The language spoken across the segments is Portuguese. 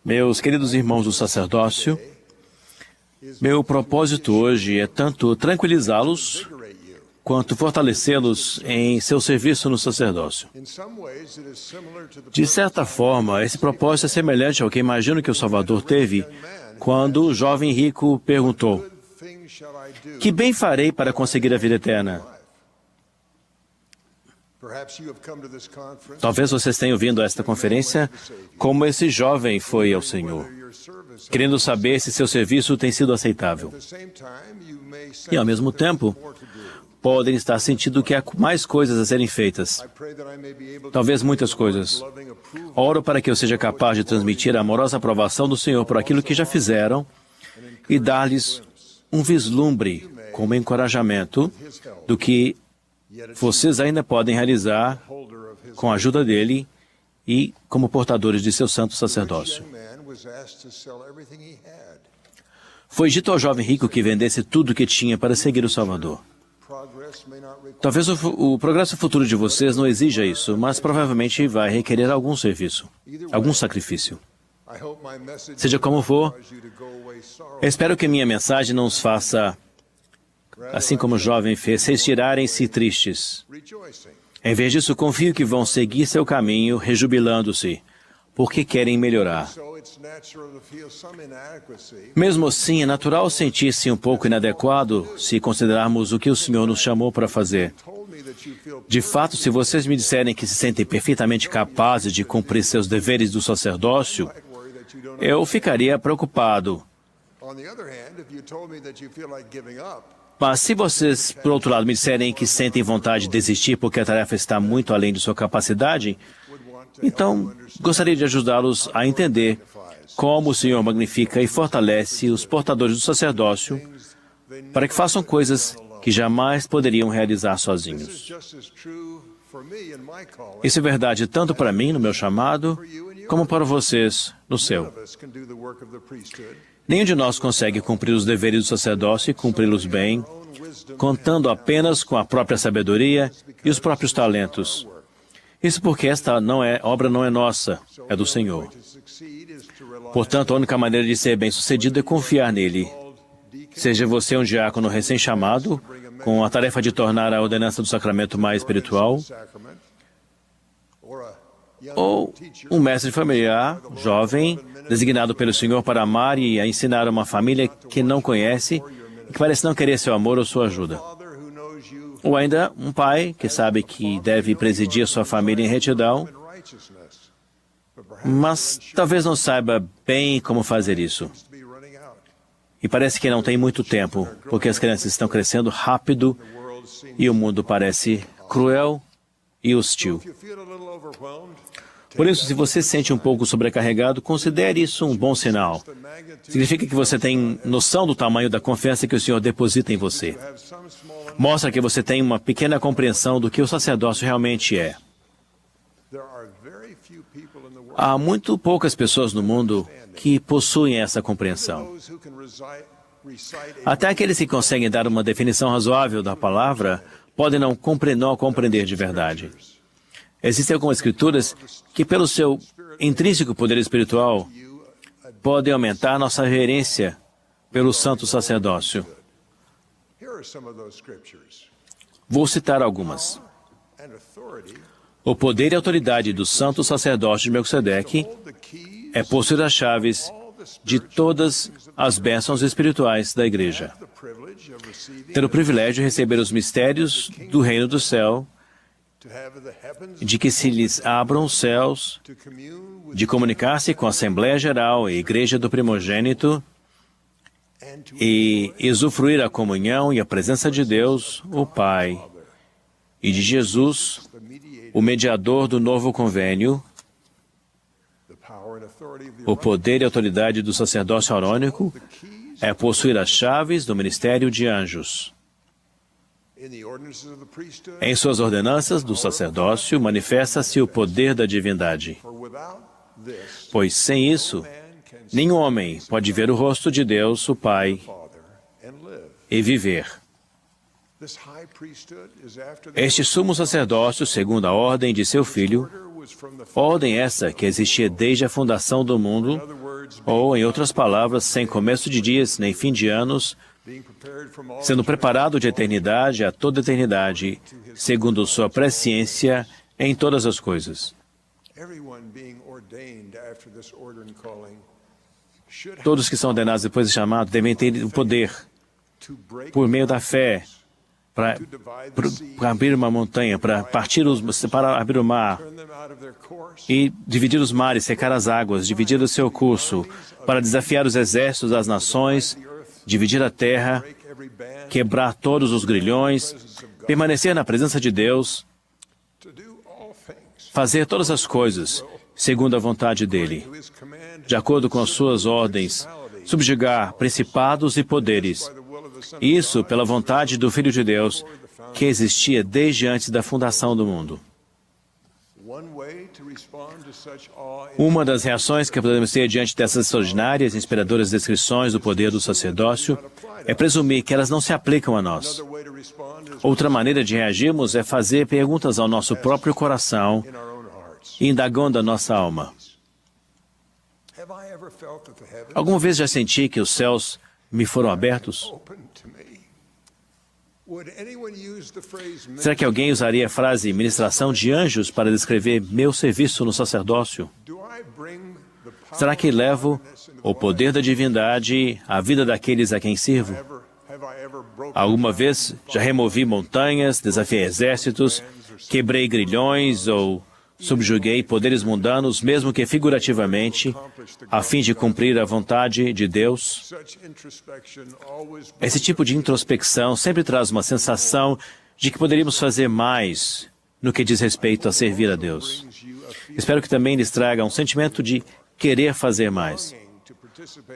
Meus queridos irmãos do sacerdócio, meu propósito hoje é tanto tranquilizá-los quanto fortalecê-los em seu serviço no sacerdócio. De certa forma, esse propósito é semelhante ao que imagino que o Salvador teve quando o jovem rico perguntou: "Que bem farei para conseguir a vida eterna?" Talvez vocês tenham vindo a esta conferência como esse jovem foi ao Senhor, querendo saber se seu serviço tem sido aceitável. E, ao mesmo tempo, podem estar sentindo que há mais coisas a serem feitas. Talvez muitas coisas. Oro para que eu seja capaz de transmitir a amorosa aprovação do Senhor por aquilo que já fizeram e dar-lhes um vislumbre como encorajamento do que vocês ainda podem realizar com a ajuda dele e como portadores de seu santo sacerdócio. Foi dito ao jovem rico que vendesse tudo o que tinha para seguir o Salvador. Talvez o progresso futuro de vocês não exija isso, mas provavelmente vai requerer algum serviço, algum sacrifício. Seja como for, espero que minha mensagem não os faça, assim como o jovem fez, retirarem-se tristes. Em vez disso, confio que vão seguir seu caminho, rejubilando-se, porque querem melhorar. Mesmo assim, é natural sentir-se um pouco inadequado se considerarmos o que o Senhor nos chamou para fazer. De fato, se vocês me disserem que se sentem perfeitamente capazes de cumprir seus deveres do sacerdócio, eu ficaria preocupado. Mas se vocês, por outro lado, me disserem que sentem vontade de desistir porque a tarefa está muito além de sua capacidade, então gostaria de ajudá-los a entender como o Senhor magnifica e fortalece os portadores do sacerdócio para que façam coisas que jamais poderiam realizar sozinhos. Isso é verdade tanto para mim, no meu chamado, como para vocês, no seu. Nenhum de nós consegue cumprir os deveres do sacerdócio e cumpri-los bem, contando apenas com a própria sabedoria e os próprios talentos. Isso porque esta obra não é nossa, é do Senhor. Portanto, a única maneira de ser bem-sucedido é confiar nele. Seja você um diácono recém-chamado, com a tarefa de tornar a ordenança do sacramento mais espiritual, ou um mestre familiar, jovem, designado pelo Senhor para amar e a ensinar uma família que não conhece e que parece não querer seu amor ou sua ajuda. Ou ainda um pai que sabe que deve presidir sua família em retidão, mas talvez não saiba bem como fazer isso. E parece que não tem muito tempo, porque as crianças estão crescendo rápido e o mundo parece cruel e hostil. Por isso, se você se sente um pouco sobrecarregado, considere isso um bom sinal. Significa que você tem noção do tamanho da confiança que o Senhor deposita em você. Mostra que você tem uma pequena compreensão do que o sacerdócio realmente é. Há muito poucas pessoas no mundo que possuem essa compreensão. Até aqueles que conseguem dar uma definição razoável da palavra podem não compreender de verdade. Existem algumas escrituras que, pelo seu intrínseco poder espiritual, podem aumentar nossa reverência pelo santo sacerdócio. Vou citar algumas. O poder e autoridade do santo sacerdócio de Melquisedeque é possuir as chaves de todas as bênçãos espirituais da Igreja. Ter o privilégio de receber os mistérios do reino do céu, de que se lhes abram os céus, de comunicar-se com a Assembleia Geral e a Igreja do Primogênito, e usufruir a comunhão e a presença de Deus, o Pai, e de Jesus, o mediador do novo convênio, o poder e autoridade do sacerdócio arônico é possuir as chaves do ministério de anjos. Em suas ordenanças do sacerdócio manifesta-se o poder da divindade. Pois sem isso, nenhum homem pode ver o rosto de Deus, o Pai, e viver. Este sumo sacerdócio, segundo a ordem de seu Filho, Ordem essa que existia desde a fundação do mundo, ou, em outras palavras, sem começo de dias nem fim de anos, sendo preparado de eternidade a toda eternidade, segundo sua presciência em todas as coisas. Todos que são ordenados depois de chamado devem ter o poder, por meio da fé, para abrir uma montanha, para abrir o mar e dividir os mares, secar as águas, dividir o seu curso, para desafiar os exércitos das nações, dividir a terra, quebrar todos os grilhões, permanecer na presença de Deus, fazer todas as coisas segundo a vontade dele, de acordo com as suas ordens, subjugar principados e poderes. Isso pela vontade do Filho de Deus, que existia desde antes da fundação do mundo. Uma das reações que podemos ter diante dessas extraordinárias e inspiradoras descrições do poder do sacerdócio é presumir que elas não se aplicam a nós. Outra maneira de reagirmos é fazer perguntas ao nosso próprio coração, indagando a nossa alma. Alguma vez já senti que os céus me foram abertos? Será que alguém usaria a frase ministração de anjos para descrever meu serviço no sacerdócio? Será que levo o poder da divindade à vida daqueles a quem sirvo? Alguma vez já removi montanhas, desafiei exércitos, quebrei grilhões ou subjuguei poderes mundanos, mesmo que figurativamente, a fim de cumprir a vontade de Deus? Esse tipo de introspecção sempre traz uma sensação de que poderíamos fazer mais no que diz respeito a servir a Deus. Espero que também lhes traga um sentimento de querer fazer mais,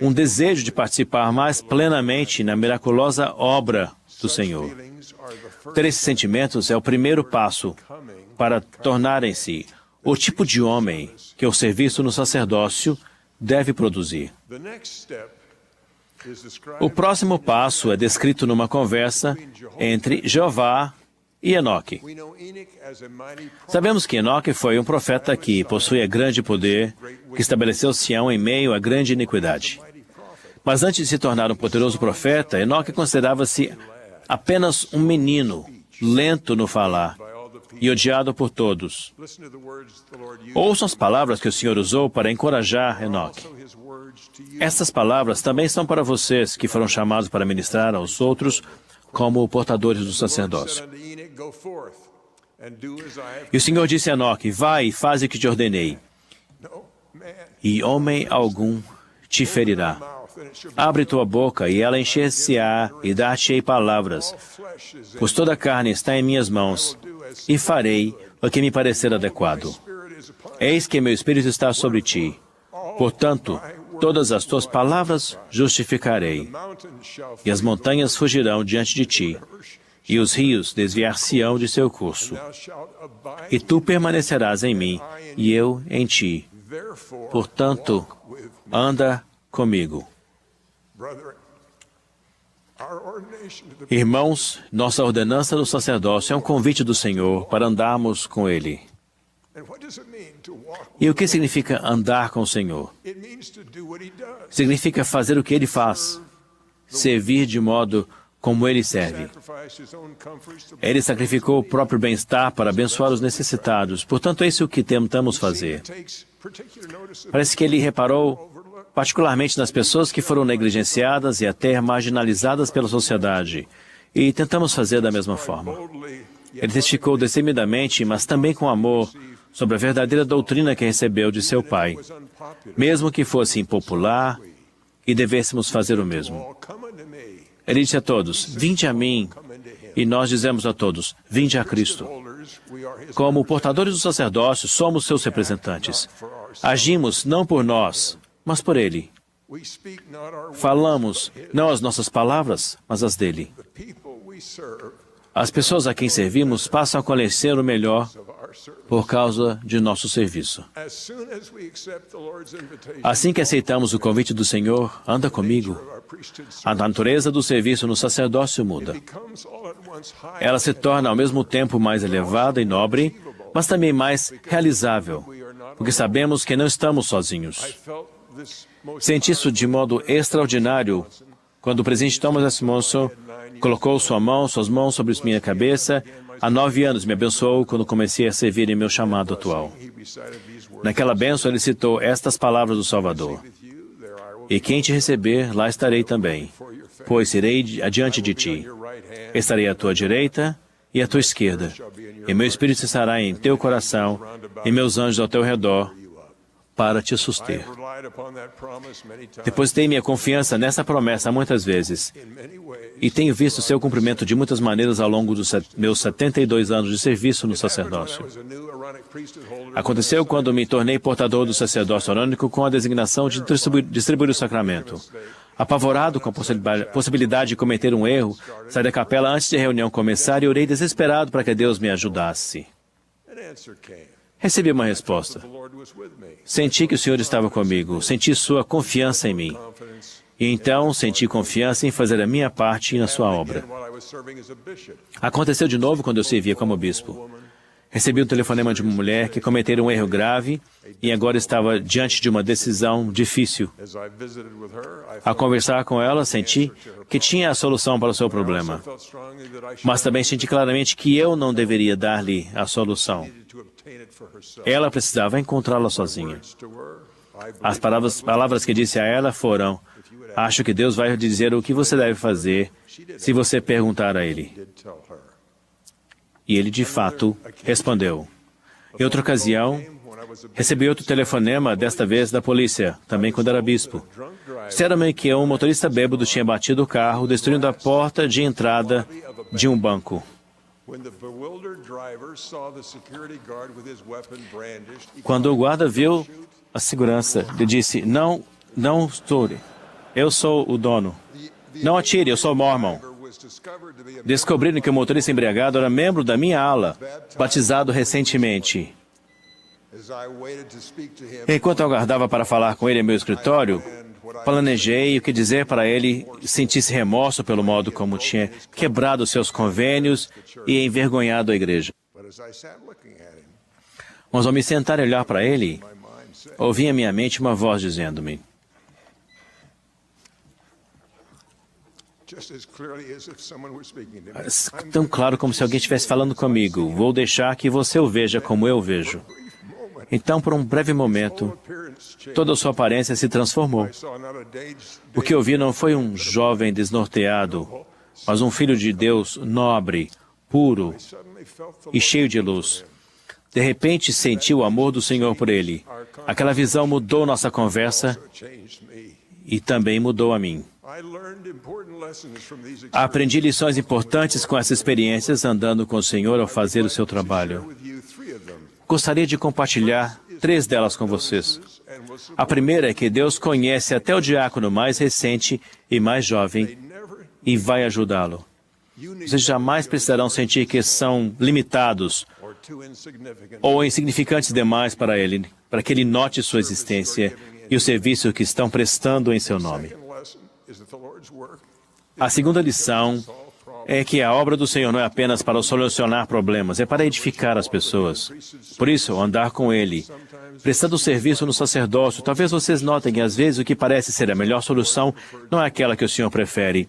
um desejo de participar mais plenamente na miraculosa obra do Senhor. Ter esses sentimentos é o primeiro passo para tornarem-se o tipo de homem que o serviço no sacerdócio deve produzir. O próximo passo é descrito numa conversa entre Jeová e Enoque. Sabemos que Enoque foi um profeta que possuía grande poder, que estabeleceu Sião em meio a grande iniquidade. Mas antes de se tornar um poderoso profeta, Enoque considerava-se apenas um menino, lento no falar e odiado por todos. Ouçam as palavras que o Senhor usou para encorajar Enoque. Essas palavras também são para vocês que foram chamados para ministrar aos outros como portadores do sacerdócio. E o Senhor disse a Enoque, vai e faz o que te ordenei, e homem algum te ferirá. Abre tua boca, e ela encher-se-á, e dar-te-ei palavras, pois toda a carne está em minhas mãos, e farei o que me parecer adequado. Eis que meu Espírito está sobre ti. Portanto, todas as tuas palavras justificarei, e as montanhas fugirão diante de ti, e os rios desviar-se-ão de seu curso. E tu permanecerás em mim, e eu em ti. Portanto, anda comigo. Irmãos, nossa ordenança do sacerdócio é um convite do Senhor para andarmos com Ele. E o que significa andar com o Senhor? Significa fazer o que Ele faz, servir de modo como Ele serve. Ele sacrificou o próprio bem-estar para abençoar os necessitados. Portanto, é isso que tentamos fazer. Parece que Ele reparou particularmente nas pessoas que foram negligenciadas e até marginalizadas pela sociedade. E tentamos fazer da mesma forma. Ele testificou destemidamente, mas também com amor, sobre a verdadeira doutrina que recebeu de seu pai, mesmo que fosse impopular e devêssemos fazer o mesmo. Ele disse a todos, vinde a mim, e nós dizemos a todos, vinde a Cristo. Como portadores do sacerdócio, somos seus representantes. Agimos não por nós, mas por Ele. Falamos não as nossas palavras, mas as dele. As pessoas a quem servimos passam a conhecer o melhor por causa de nosso serviço. Assim que aceitamos o convite do Senhor, anda comigo, a natureza do serviço no sacerdócio muda. Ela se torna ao mesmo tempo mais elevada e nobre, mas também mais realizável, porque sabemos que não estamos sozinhos. Senti isso de modo extraordinário quando o presidente Thomas S. Monson colocou suas mãos sobre minha cabeça. Há 9 anos me abençoou quando comecei a servir em meu chamado atual. Naquela bênção, ele citou estas palavras do Salvador: "E quem te receber, lá estarei também, pois irei adiante de ti. Estarei à tua direita e à tua esquerda, e meu Espírito estará em teu coração, e meus anjos ao teu redor, para te suster." Depositei minha confiança nessa promessa muitas vezes, e tenho visto seu cumprimento de muitas maneiras ao longo dos meus 72 anos de serviço no sacerdócio. Aconteceu quando me tornei portador do sacerdócio arônico com a designação de distribuir o sacramento. Apavorado com a possibilidade de cometer um erro, saí da capela antes de a reunião começar e orei desesperado para que Deus me ajudasse. Recebi uma resposta. Senti que o Senhor estava comigo, senti sua confiança em mim. E então senti confiança em fazer a minha parte na sua obra. Aconteceu de novo quando eu servia como bispo. Recebi um telefonema de uma mulher que cometera um erro grave e agora estava diante de uma decisão difícil. Ao conversar com ela, senti que tinha a solução para o seu problema. Mas também senti claramente que eu não deveria dar-lhe a solução. Ela precisava encontrá-la sozinha. As palavras que disse a ela foram: "Acho que Deus vai dizer o que você deve fazer se você perguntar a Ele." E ele, de fato, respondeu. Em outra ocasião, recebi outro telefonema, desta vez da polícia, também quando era bispo. Disseram-me que um motorista bêbado tinha batido o carro, destruindo a porta de entrada de um banco. Quando o guarda viu a segurança, ele disse: Não estoure. Eu sou o dono. Não atire, eu sou mormon." Descobriram que o motorista embriagado era membro da minha ala, batizado recentemente. Enquanto eu aguardava para falar com ele em meu escritório, planejei o que dizer para ele sentisse remorso pelo modo como tinha quebrado seus convênios e envergonhado a igreja. Mas ao me sentar e olhar para ele, ouvi em minha mente uma voz dizendo-me: "Tão claro como se alguém estivesse falando comigo. Vou deixar que você o veja como eu vejo." Então, por um breve momento, toda a sua aparência se transformou. O que eu vi não foi um jovem desnorteado, mas um filho de Deus nobre, puro e cheio de luz. De repente, senti o amor do Senhor por ele. Aquela visão mudou nossa conversa e também mudou a mim. Aprendi lições importantes com essas experiências andando com o Senhor ao fazer o seu trabalho. Gostaria de compartilhar 3 delas com vocês. A primeira é que Deus conhece até o diácono mais recente e mais jovem e vai ajudá-lo. Vocês jamais precisarão sentir que são limitados ou insignificantes demais para ele, para que ele note sua existência e o serviço que estão prestando em seu nome. A segunda lição é que a obra do Senhor não é apenas para solucionar problemas, é para edificar as pessoas. Por isso, andar com Ele, prestando serviço no sacerdócio, talvez vocês notem que às vezes o que parece ser a melhor solução não é aquela que o Senhor prefere,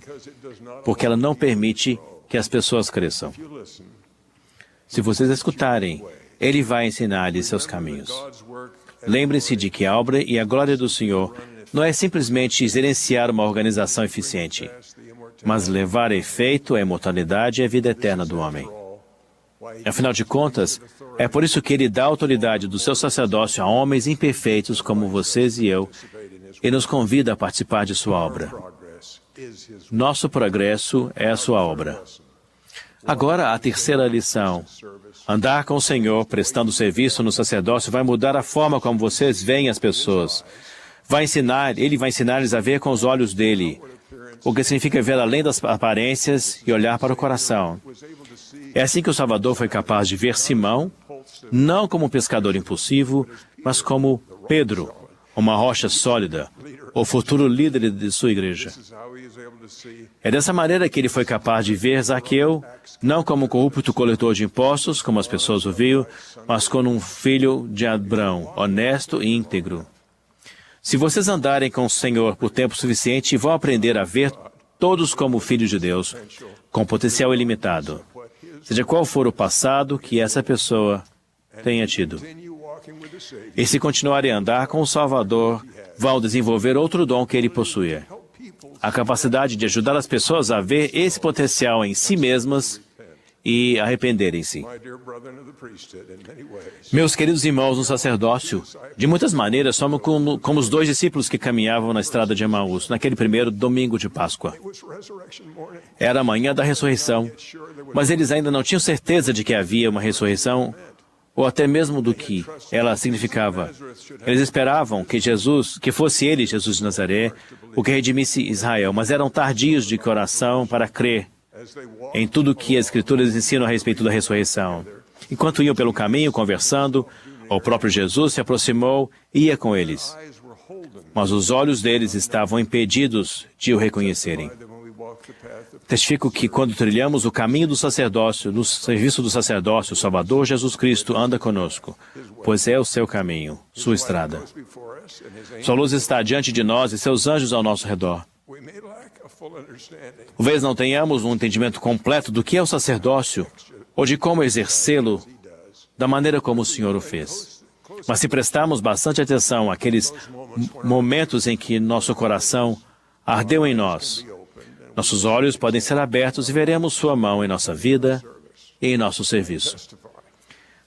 porque ela não permite que as pessoas cresçam. Se vocês escutarem, Ele vai ensinar-lhes seus caminhos. Lembre-se de que a obra e a glória do Senhor não é simplesmente gerenciar uma organização eficiente, mas levar a efeito a imortalidade e a vida eterna do homem. Afinal de contas, é por isso que Ele dá autoridade do seu sacerdócio a homens imperfeitos como vocês e eu, e nos convida a participar de sua obra. Nosso progresso é a sua obra. Agora, a terceira lição. Andar com o Senhor, prestando serviço no sacerdócio, vai mudar a forma como vocês veem as pessoas. Ele vai ensinar-lhes a ver com os olhos dele, o que significa ver além das aparências e olhar para o coração. É assim que o Salvador foi capaz de ver Simão, não como um pescador impulsivo, mas como Pedro, uma rocha sólida, o futuro líder de sua igreja. É dessa maneira que ele foi capaz de ver Zaqueu, não como um corrupto coletor de impostos, como as pessoas o viam, mas como um filho de Abraão, honesto e íntegro. Se vocês andarem com o Senhor por tempo suficiente, vão aprender a ver todos como filhos de Deus, com potencial ilimitado, seja qual for o passado que essa pessoa tenha tido. E se continuarem a andar com o Salvador, vão desenvolver outro dom que ele possuía: a capacidade de ajudar as pessoas a ver esse potencial em si mesmas e arrependerem-se. Meus queridos irmãos no sacerdócio, de muitas maneiras somos como os 2 discípulos que caminhavam na estrada de Emaús, naquele primeiro domingo de Páscoa. Era a manhã da ressurreição, mas eles ainda não tinham certeza de que havia uma ressurreição, ou até mesmo do que ela significava. Eles esperavam que fosse ele, Jesus de Nazaré, o que redimisse Israel, mas eram tardios de coração para crer em tudo que as Escrituras ensinam a respeito da ressurreição. Enquanto iam pelo caminho, conversando, o próprio Jesus se aproximou e ia com eles. Mas os olhos deles estavam impedidos de o reconhecerem. Testifico que quando trilhamos o caminho do sacerdócio, no serviço do sacerdócio, o Salvador Jesus Cristo anda conosco, pois é o seu caminho, sua estrada. Sua luz está diante de nós e seus anjos ao nosso redor. Talvez não tenhamos um entendimento completo do que é o sacerdócio ou de como exercê-lo da maneira como o Senhor o fez. Mas se prestarmos bastante atenção àqueles momentos em que nosso coração ardeu em nós, nossos olhos podem ser abertos e veremos sua mão em nossa vida e em nosso serviço.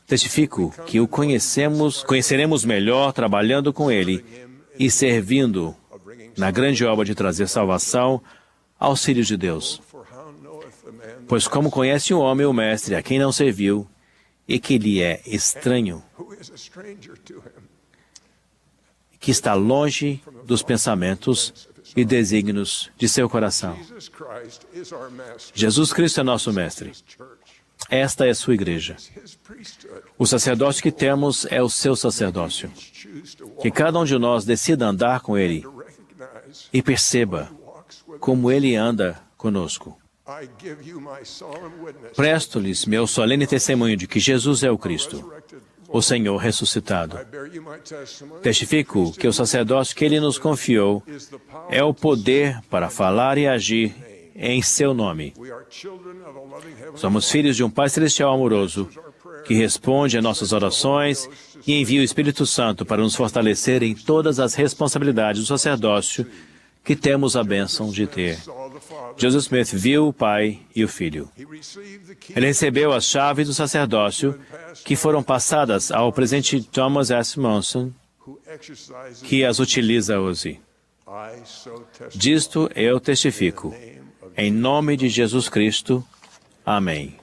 Testifico que o conheceremos melhor trabalhando com Ele e servindo na grande obra de trazer salvação aos filhos de Deus. Pois como conhece o homem o Mestre a quem não serviu e que lhe é estranho, que está longe dos pensamentos e desígnios de seu coração. Jesus Cristo é nosso Mestre. Esta é a sua igreja. O sacerdócio que temos é o seu sacerdócio. Que cada um de nós decida andar com Ele e perceba como Ele anda conosco. Presto-lhes meu solene testemunho de que Jesus é o Cristo, o Senhor ressuscitado. Testifico que o sacerdócio que Ele nos confiou é o poder para falar e agir em seu nome. Somos filhos de um Pai Celestial amoroso, que responde a nossas orações e envia o Espírito Santo para nos fortalecer em todas as responsabilidades do sacerdócio que temos a bênção de ter. Joseph Smith viu o Pai e o Filho. Ele recebeu as chaves do sacerdócio que foram passadas ao presidente Thomas S. Monson, que as utiliza hoje. Disto eu testifico. Em nome de Jesus Cristo. Amém.